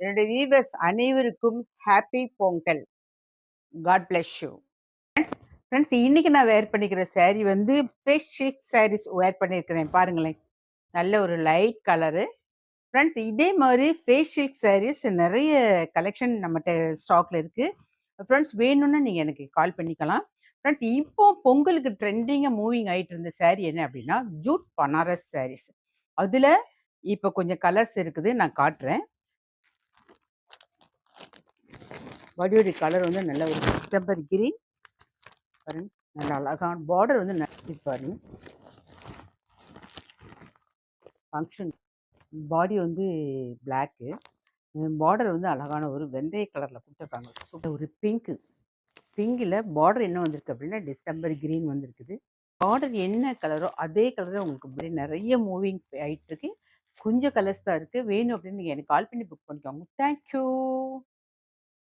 என்னுடைய வீவர்ஸ் அனைவருக்கும் happy Pongal. God bless you. Friends, இன்னைக்கு நான் வேர் பண்ணிக்கிற saree வந்து ஃபேஸ் ஷிக் சாரீஸ் வேர் பண்ணியிருக்கிறேன். பாருங்களேன், நல்ல ஒரு லைட் கலரு. ஃப்ரெண்ட்ஸ், இதே மாதிரி ஃபேஸ் ஷிக் சாரீஸ் நிறைய கலெக்ஷன் நம்மகிட்ட ஸ்டாக்ல இருக்கு. ஃப்ரெண்ட்ஸ், வேணும்னா நீங்க எனக்கு கால் பண்ணிக்கலாம். ஃப்ரெண்ட்ஸ், இப்போ பொங்கலுக்கு ட்ரெண்டிங்கா மூவிங் ஆயிட்டு இருந்த saree என்ன அப்படின்னா ஜூட் பனாரஸ் சாரீஸ். அதுல இப்போ கொஞ்சம் கலர்ஸ் இருக்குது, நான் காட்டுறேன். பாடியோட கலர் வந்து நல்ல ஒரு டிஸ்டம்பர் கிரீன் பாருங்க, நல்ல அழகான பார்டர் வந்து இது பாருங்க. ஃபங்க்ஷன் பாடி வந்து பிளாக்கு, பார்டர் வந்து அழகான ஒரு வெந்தய கலர்ல கொடுத்துருக்காங்க. ஒரு பிங்க்ல பார்டர் என்ன வந்திருக்கு அப்படின்னா டிசம்பர் கிரீன் வந்திருக்குது. பார்டர் என்ன கலரோ அதே கலர் உங்களுக்கு நிறைய மூவிங் ஆயிட்டு இருக்கு. கொஞ்சம் கலர்ஸ் தான் இருக்கு. வேணும் அப்படின்னு நீங்க எனக்கு கால் பண்ணி புக் பண்ணிக்கோங்க. தேங்க்யூ.